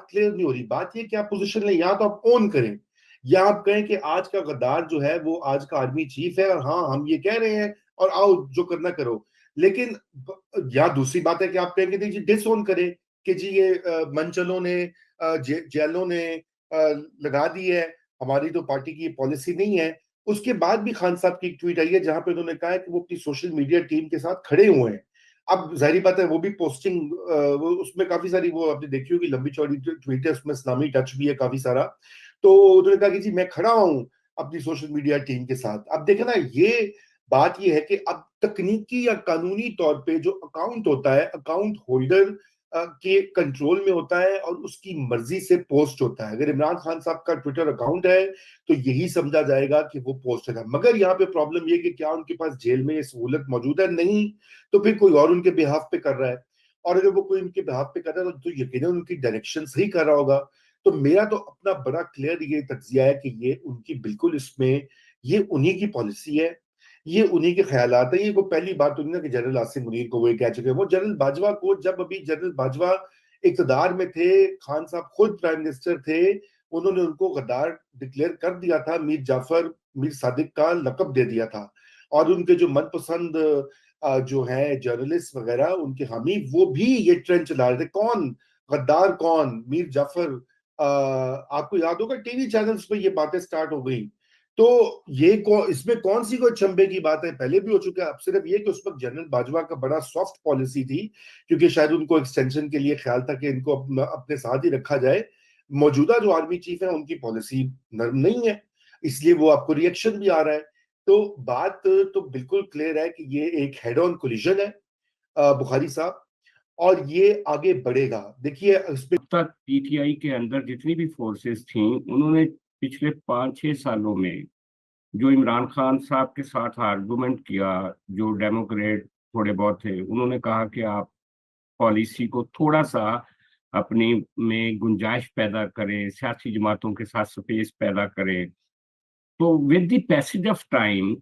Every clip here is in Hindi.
बात क्लियर नहीं हो रही। बात ये कि आप पोजीशन लें, या तो आप ओन करें, या आप कहें कि आज का गद्दार जो है वो आज का आर्मी चीफ है, और हाँ हम ये कह रहे हैं और आओ जो करना करो। लेकिन या दूसरी बात है कि आप कहेंगे जी डिसओन करें कि जी ये मंचलों ने जेलों ने लगा दी है, हमारी तो पार्टी की पॉलिसी नहीं है। उसके बाद भी खान साहब की एक ट्वीट आई है जहां पे उन्होंने कहा है कि वो अपनी सोशल मीडिया टीम के साथ खड़े हुए हैं। अब जाहिर बात है वो भी पोस्टिंग, वो उसमें काफी सारी वो आपने देखी होगी लंबी चौड़ी ट्वीट है, उसमें इस्लामी टच भी है काफी सारा। तो उन्होंने कहा कि जी मैं खड़ा हूं अपनी सोशल मीडिया टीम के साथ। अब देखे ना, ये बात ये है कि अब तकनीकी या कानूनी तौर पे जो अकाउंट होता है, अकाउंट होल्डर के कंट्रोल में होता है और उसकी मर्जी से पोस्ट होता है। अगर इमरान खान साहब का ट्विटर अकाउंट है तो यही समझा जाएगा कि वो पोस्टेड है। मगर यहाँ पे प्रॉब्लम ये कि क्या उनके पास जेल में ये सहूलत मौजूद है? नहीं। तो फिर कोई और उनके बिहाफ पे कर रहा है, और अगर वो कोई उनके बिहाफ पे कर रहा है तो यकीनन उनकी डायरेक्शन सही कर रहा होगा। तो मेरा तो अपना बड़ा क्लियर ये तज्जिया है कि ये उनकी बिल्कुल इसमें, ये उन्हीं की पॉलिसी है, ये उन्हीं के ख्यालात है। ये को पहली बात तो नहीं ना कि जनरल आसिम मुनीर को वो कह चुके हैं। वो जनरल बाजवा को, जब अभी जनरल बाजवा इक़्तिदार में थे, खान साहब खुद प्राइम मिनिस्टर थे, उन्होंने उनको गद्दार डिक्लेयर कर दिया था, मीर जाफर मीर सादिक का लकब दे दिया था। और उनके जो मनपसंद जो है जर्नलिस्ट वगैरह उनके हामी, वो भी ये ट्रेंड चला रहे थे, कौन गद्दार कौन मीर जाफर। आपको याद होगा टीवी चैनल्स पे ये बातें स्टार्ट हो गई। तो इसमें कौन सी कोई चंबे की बात है, पहले भी हो चुका है। अब सिर्फ ये कि उस वक्त जनरल बाजवा का बड़ा सॉफ्ट पॉलिसी थी, क्योंकि शायद उनको एक्सटेंशन के लिए ख्याल था कि इनको अपने साथ ही रखा जाए। मौजूदा जो आर्मी चीफ है उनकी पॉलिसी नरम नहीं है, इसलिए वो आपको रिएक्शन भी आ रहा है। तो बात तो बिल्कुल क्लियर है कि ये एक हेड ऑन कोलिजन है बुखारी साहब, और ये आगे बढ़ेगा। देखिए इसमें तक पीटीआई के अंदर जितनी भी फोर्सेस थी, उन्होंने पिछले 5-6 सालों में जो इमरान खान साहब के साथ आर्गुमेंट किया, जो डेमोक्रेट थोड़े बहुत थे, उन्होंने कहा कि आप पॉलिसी को थोड़ा सा अपनी में गुंजाइश पैदा करें, सियासी जमातों के साथ स्पेस पैदा करें। तो with the passage of time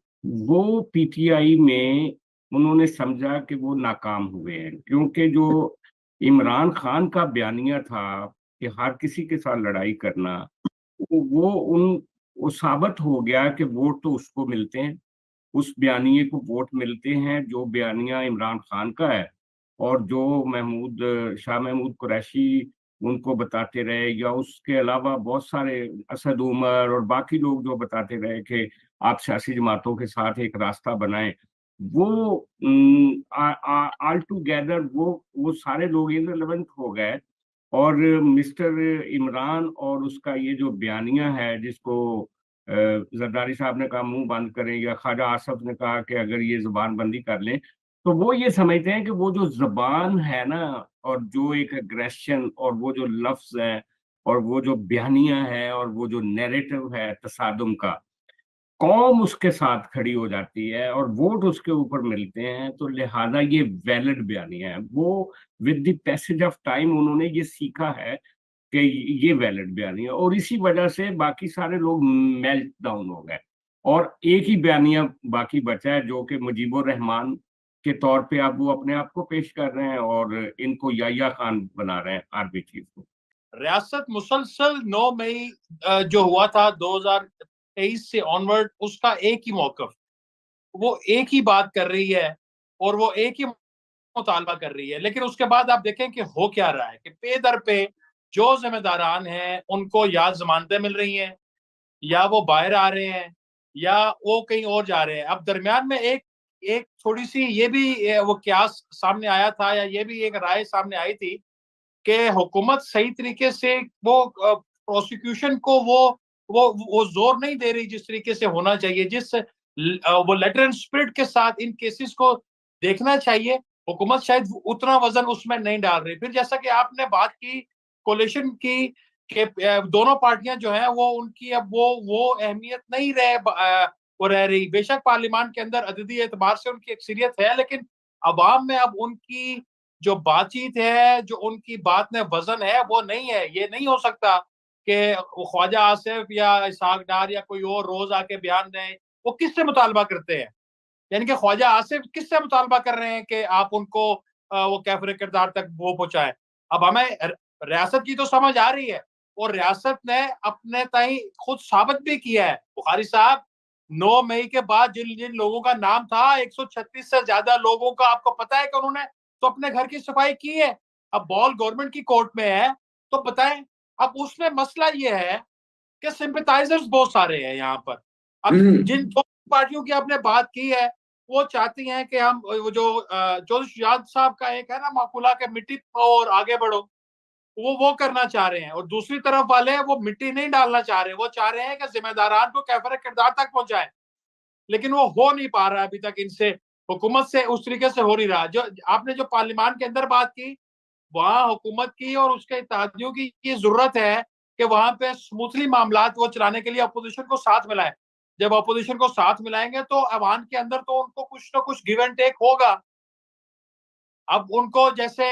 वो पीटीआई में उन्होंने समझा कि वो नाकाम हुए हैं, क्योंकि जो इमरान खान का बयानिया था कि हर किसी के साथ लड़ाई करना, वो उन वो साबित हो गया कि वोट तो उसको मिलते हैं, उस बयानिए को वोट मिलते हैं जो बयानिया इमरान खान का है। और जो शाह महमूद कुरैशी उनको बताते रहे, या उसके अलावा बहुत सारे असद उमर और बाकी लोग जो बताते रहे कि आप सियासी जमातों के साथ एक रास्ता बनाएं, वो ऑल टुगेदर वो सारे लोग इररिलेवेंट हो गए। और मिस्टर इमरान और उसका ये जो बयानिया है, जिसको जरदारी साहब ने कहा मुंह बंद करें, या ख्वाजा आसफ ने कहा कि अगर ये जुबान बंदी कर लें, तो वो ये समझते हैं कि वो जो जुबान है ना, और जो एक एग्रेशन और वो जो लफ्ज है और वो जो बयानिया है और वो जो नैरेटिव है तसादुम का, कौम उसके साथ खड़ी हो जाती है और वोट उसके ऊपर मिलते हैं, तो लिहाजा ये वैलिड बयानिया है। वो with the passage of time उन्होंने ये सीखा है कि ये वैलिड बयानिया, और इसी वजह से बाकी सारे लोग मेल्ट डाउन हो गए। और एक ही बयानिया बाकी बचा है, जो कि मुजीबुर रहमान के तौर पे अब वो अपने आप को पेश कर रहे हैं और इनको याह्या खान बना रहे हैं आर्मी चीफ को। रियासत मुसलसल 9 मई जो हुआ था 2023 से ऑनवर्ड, उसका एक ही मौकफ, वो एक ही बात कर रही है और वो एक ही मुतालबा कर रही है। लेकिन उसके बाद आप देखें कि हो क्या रहा है कि पे दर पे जो जिम्मेदारान हैं उनको या जमानतें मिल रही हैं, या वो बाहर आ रहे हैं, या वो कहीं और जा रहे हैं। अब दरमियान में एक एक थोड़ी सी ये भी वो क्यास सामने आया था, या ये भी एक राय सामने आई थी कि हुकूमत सही तरीके से वो प्रोसिक्यूशन को वो जोर नहीं दे रही जिस तरीके से होना चाहिए, वो लेटर एंड स्पिरिट के साथ इन केसेस को देखना चाहिए। हुकूमत शायद उतना वजन उसमें नहीं डाल रही। फिर जैसा कि आपने बात की कोलिशन की, कि दोनों पार्टियां जो हैं वो उनकी अब वो अहमियत नहीं वो रह रही। बेशक पार्लियामान के अंदर अददी एतबार से उनकी अक्सरियत है, लेकिन अवाम में अब उनकी जो बातचीत है, जो उनकी बात में वजन है, वो नहीं है। ये नहीं हो सकता कि ख्वाजा आसिफ या इसहाक डार या कोई और रोज आके बयान दें। वो किससे मुतालबा करते हैं? यानी कि ख्वाजा आसिफ किससे मुतालबा कर रहे हैं कि आप उनको वो कैफर किरदार तक वो पहुंचाएं? अब हमें रियासत की तो समझ आ रही है, और रियासत ने अपने ताई खुद साबित भी किया है। बुखारी साहब, 9 मई के बाद जिन जिन लोगों का नाम था, 136 से ज्यादा लोगों का आपको पता है कि उन्होंने तो अपने घर की सफाई की है। अब बॉल गवर्नमेंट की कोर्ट में है, तो बताएं। अब उसमें मसला ये है कि सिंपैथाइजर्स बहुत सारे हैं यहाँ पर। अब जिन दो पार्टियों की आपने बात की है, वो चाहती हैं कि हम वो जो चौधरी शुजात साहब का एक है ना माकूला के मिट्टी और आगे बढ़ो, वो करना चाह रहे हैं, और दूसरी तरफ वाले वो मिट्टी नहीं डालना चाह रहे, वो चाह रहे हैं कि जिम्मेदारान को कैफर किरदार तक पहुंचाएं। लेकिन वो हो नहीं पा रहा है अभी तक, इनसे हुकूमत से उस तरीके से हो नहीं रहा। जो आपने जो पार्लियामान के अंदर बात की, वहां हुकूमत की और उसके इत्तेहादियों की ये जरूरत है कि वहां पे स्मूथली मामलात वो चलाने के लिए अपोजिशन को साथ मिलाएं। जब अपोजिशन को साथ मिलाएंगे तो अवाम के अंदर तो उनको कुछ ना कुछ गिव एंड टेक होगा। अब उनको जैसे